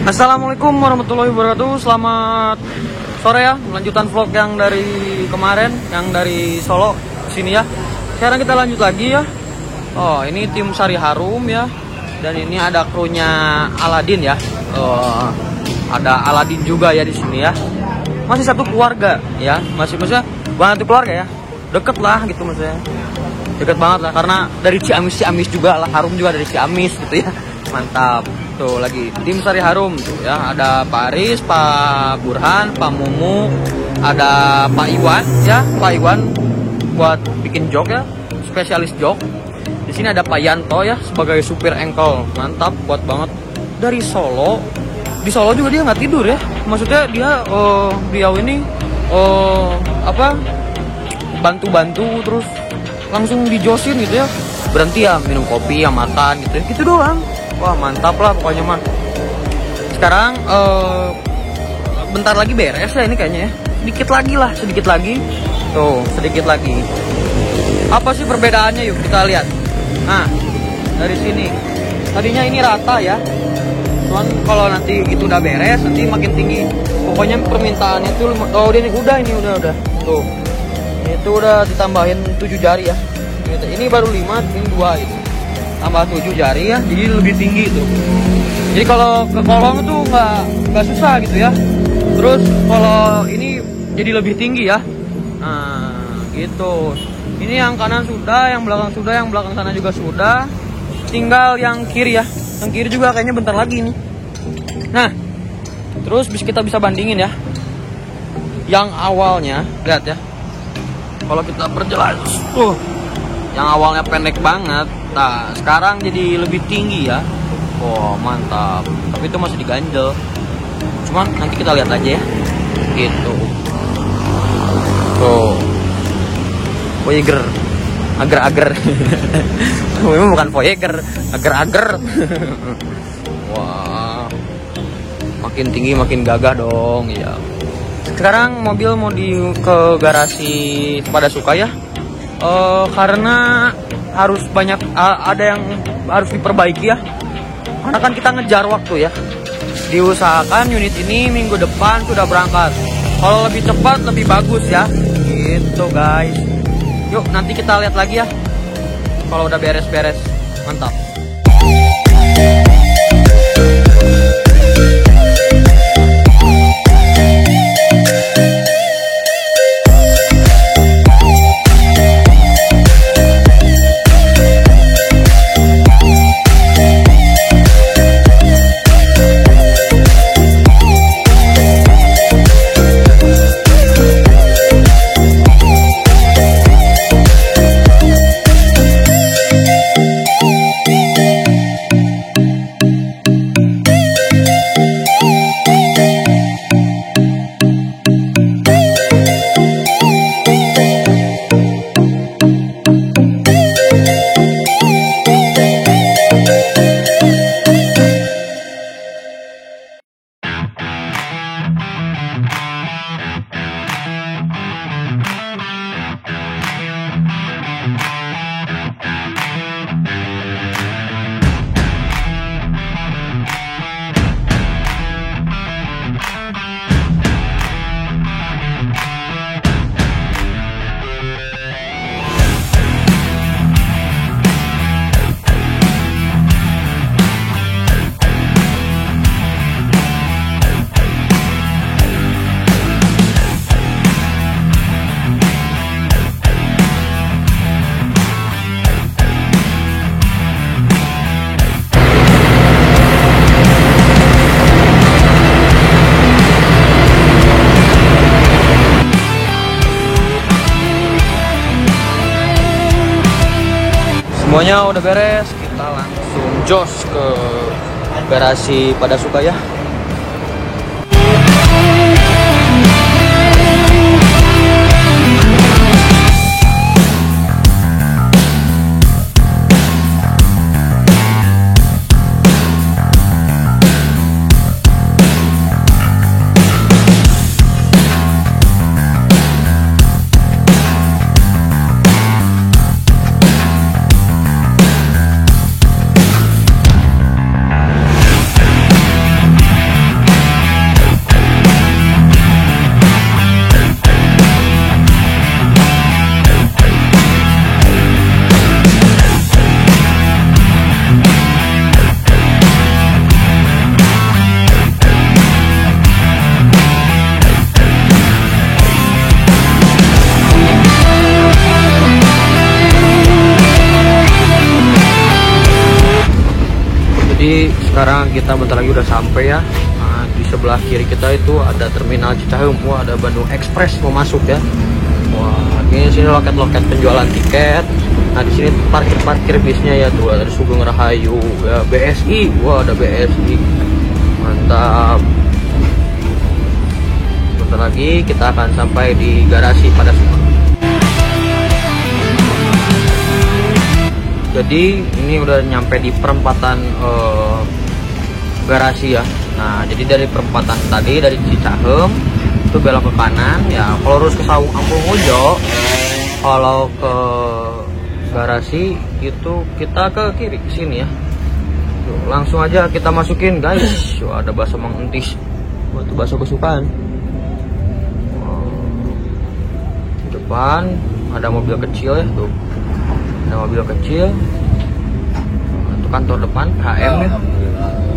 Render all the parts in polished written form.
Assalamualaikum warahmatullahi wabarakatuh. Selamat sore ya. Lanjutan vlog yang dari kemarin, yang dari Solo sini ya. Sekarang kita lanjut lagi ya. Oh, ini tim Sari Harum ya. Dan ini ada krunya Aladin ya. Ada Aladin juga ya di sini ya. Masih satu keluarga ya. Maksudnya bukan satu keluarga ya. Deket lah gitu maksudnya. Deket banget lah karena dari Ciamis juga lah. Harum juga dari Ciamis gitu ya. Mantap. Tuh lagi tim Sari Harum tuh ya, ada Pak Aris, Pak Burhan, Pak Mumu, ada Pak Iwan ya, Pak Iwan buat bikin jok ya, spesialis jok. Di sini ada Pak Yanto ya sebagai supir engkel, mantap, kuat banget. Dari Solo, di Solo juga dia nggak tidur ya, maksudnya dia beliau ini bantu-bantu terus langsung dijosin gitu ya, berhenti ya minum kopi ya, makan gitu ya, gitu doang. Wah mantap lah pokoknya mah. Sekarang bentar lagi beres ya ini kayaknya ya. Sedikit lagi. Tuh, sedikit lagi. Apa sih perbedaannya yuk kita lihat. Nah, dari sini. Tadinya ini rata ya. Cuman kalau nanti itu udah beres, nanti makin tinggi. Pokoknya permintaannya tuh ini udah. Tuh. Itu udah ditambahin 7 jari ya. Ini baru 5, ini 2 itu. Tambah 7 jari ya, jadi lebih tinggi tuh. Jadi kalau ke kolong tuh nggak susah gitu ya. Terus kalau ini jadi lebih tinggi ya. Nah, gitu. Ini yang kanan sudah, yang belakang sudah, yang belakang sana juga sudah. Tinggal yang kiri ya. Yang kiri juga kayaknya bentar lagi nih. Nah, terus kita bisa bandingin ya. Yang awalnya, lihat ya. Kalau kita perjelas, yang awalnya pendek banget, nah sekarang jadi lebih tinggi ya. Oh mantap. Tapi itu masih diganjel. Cuman nanti kita lihat aja ya. Gitu. Tuh. Voyager. Ager-ager. Memang bukan Voyager, ager-ager. Wah. Makin tinggi makin gagah dong ya. Sekarang mobil mau ke garasi pada suka ya. Karena harus banyak ada yang harus diperbaiki ya. Karena kan kita ngejar waktu ya. Diusahakan unit ini minggu depan sudah berangkat. Kalau lebih cepat lebih bagus ya. Gitu guys. Yuk nanti kita lihat lagi ya. Kalau udah beres-beres. Mantap. Semuanya udah beres, kita langsung jos ke garasi pada suka ya. Jadi sekarang kita bentar lagi udah sampai ya. Nah, di sebelah kiri kita itu ada terminal Cicaheum. Wah, ada Bandung Express mau masuk ya. Wah, ini sini loket-loket penjualan tiket. Nah, di sini parkir bisnya ya tuh, ada Sugeng Rahayu, ya BSI. Wah, ada BSI. Mantap. Bentar lagi kita akan sampai di garasi Padasuka. Jadi ini udah nyampe di perempatan garasi ya. Nah, jadi dari perempatan tadi dari Cicaheum itu belok ke kanan ya. Kalau lurus ke Sawung Ampung Ujo, kalau ke garasi itu kita ke kiri sini ya. Tuh, langsung aja kita masukin guys. Wah, ada bakso Mang Entis. Wah, itu bakso kesukaan. Di depan ada mobil kecil ya tuh. Ada mobil kecil. Itu kantor depan HM ya.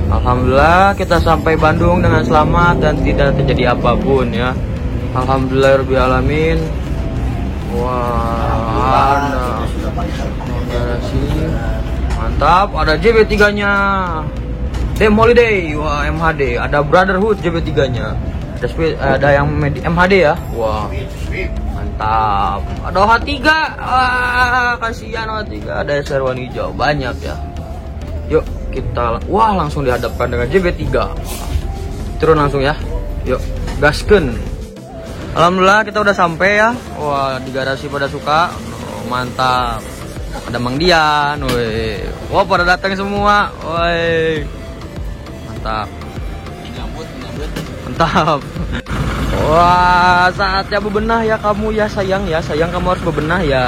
Alhamdulillah kita sampai Bandung dengan selamat dan tidak terjadi apapun ya. Alhamdulillah alamin. Wah, ada garasi. Mantap, ada JB3-nya. Dem Holiday, wah MHD. Ada Brotherhood JB3-nya. Ada yang MHD ya. Wah. Mantap. Ada OH3. Wah, kasihan OH3. Ada seruan hijau banyak ya. Yuk kita, wah langsung dihadapkan dengan JB3. Turun langsung ya. Yuk, gasken. Alhamdulillah kita udah sampai ya. Wah, di garasi Padasuka. Oh, mantap. Ada Mang Dian, woi. Wah, pada datang semua. Woi. Mantap. Mantap. Wah, saatnya bebenah ya kamu ya sayang ya. Sayang kamu harus bebenah ya.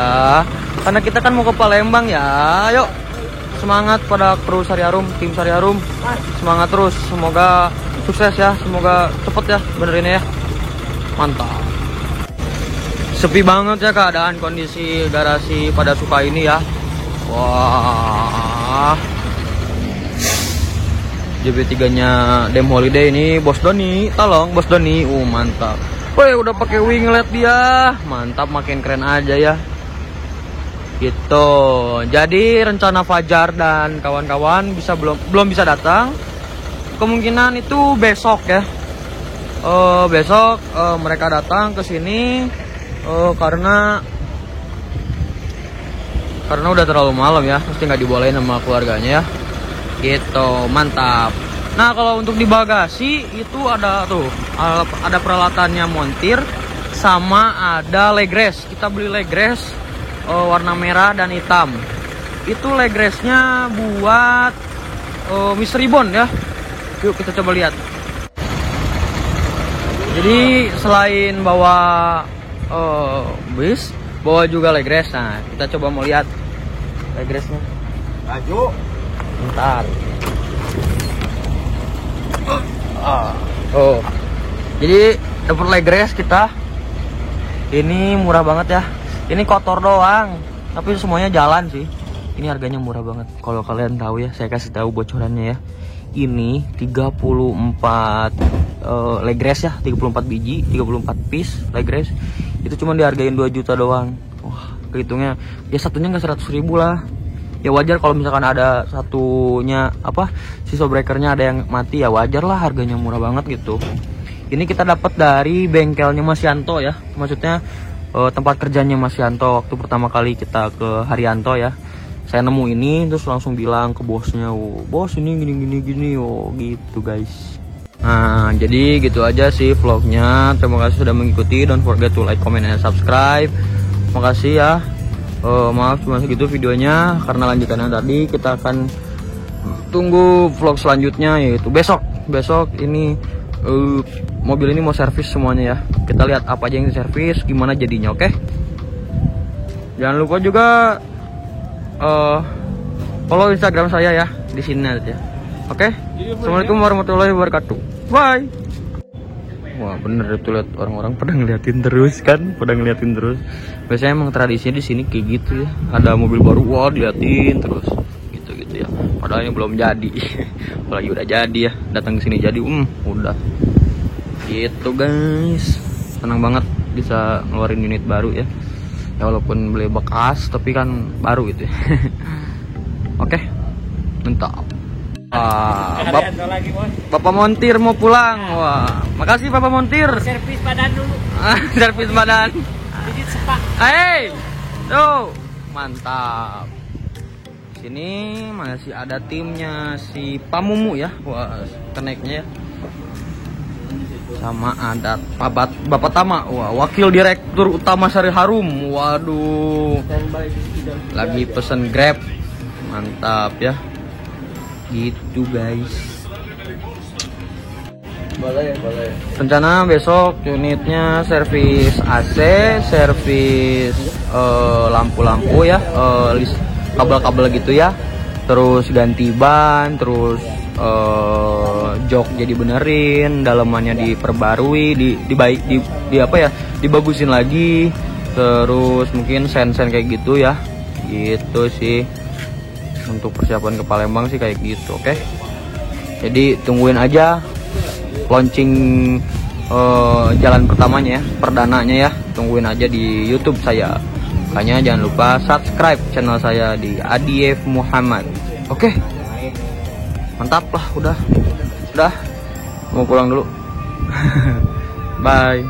Karena kita kan mau ke Palembang ya. Yuk. Semangat pada kru Sariarum, tim Sariarum. Semangat terus. Semoga sukses ya. Semoga cepet ya benerinnya ya. Mantap. Sepi banget ya keadaan kondisi garasi Padasuka ini ya. Wah. JB3-nya Dem Holiday ini Bos Doni, tolong Bos Doni. Mantap. Woi, udah pakai winglet dia. Mantap, makin keren aja ya. Gitu. Jadi rencana Fajar dan kawan-kawan belum bisa datang. Kemungkinan itu besok ya. Besok mereka datang ke sini karena udah terlalu malam ya, mesti nggak dibolehin sama keluarganya ya. Gitu, mantap. Nah, kalau untuk di bagasi itu ada tuh, ada peralatannya montir sama ada leg rest. Kita beli leg rest warna merah dan hitam. Itu leg restnya buat Mystery Bond ya. Yuk kita coba lihat. Jadi selain bawa bis, bawa juga leg rest. Nah, kita coba mau lihat leg restnya. Maju. Bentar. Oh. Jadi dapat leg rest kita. Ini murah banget ya. Ini kotor doang, tapi semuanya jalan sih. Ini harganya murah banget. Kalau kalian tahu ya, saya kasih tahu bocorannya ya. Ini 34 leg rest ya, 34 biji, 34 piece leg rest. Itu cuma dihargain 2 juta doang. Wah, kehitungnya ya satunya nggak 100.000 lah. Ya wajar kalau misalkan ada satunya siswa breakernya ada yang mati, ya wajar lah, harganya murah banget gitu. Ini kita dapat dari bengkelnya Mas Yanto ya. Maksudnya tempat kerjanya Mas Yanto waktu pertama kali kita ke Haryanto ya. Saya nemu ini terus langsung bilang ke bosnya, bos ini gini gitu guys. Nah, jadi gitu aja sih vlognya. Terima kasih sudah mengikuti. Don't forget to like, comment, and subscribe. Makasih ya. Maaf cuma segitu videonya karena lanjutannya tadi. Kita akan tunggu vlog selanjutnya, yaitu besok ini mobil ini mau servis semuanya ya. Kita lihat apa aja yang servis, gimana jadinya, oke? Jangan lupa juga follow Instagram saya ya, di sini aja. Oke? Assalamualaikum warahmatullahi wabarakatuh. Bye. Wah, bener itu, lihat orang-orang pada ngeliatin terus kan, Biasanya emang tradisinya di sini kayak gitu ya. Ada mobil baru, wah diliatin terus. Gitu ya. Padahal yang belum jadi. Apalagi udah jadi ya, datang ke sini jadi udah. Gitu guys. Senang banget bisa ngeluarin unit baru ya. Ya walaupun beli bekas tapi kan baru gitu ya. Oke. Mantap. Bapak Montir mau pulang. Wah, makasih Bapak Montir. Servis badan dulu. Servis badan. Pijit sepak. Hey, tuh mantap. Sini masih ada timnya si Pamumu ya. Wah, keneknya ya. Sama ada Bapak Tama. Wah, Wakil Direktur Utama Sari Harum. Waduh. Lagi pesen Grab. Mantap ya. Gitu guys. Boleh. Rencana besok unitnya servis AC, servis lampu-lampu ya, kabel-kabel gitu ya. Terus ganti ban, terus jok jadi benerin, dalemannya diperbarui, di apa ya, dibagusin lagi. Terus mungkin sen-sen kayak gitu ya. Gitu sih. Untuk persiapan ke Palembang sih kayak gitu, oke? Jadi tungguin aja launching jalan pertamanya ya, perdananya ya. Tungguin aja di YouTube saya. Makanya jangan lupa subscribe channel saya di Adief Muhammad. Oke. Mantap lah, udah. Mau pulang dulu. Bye.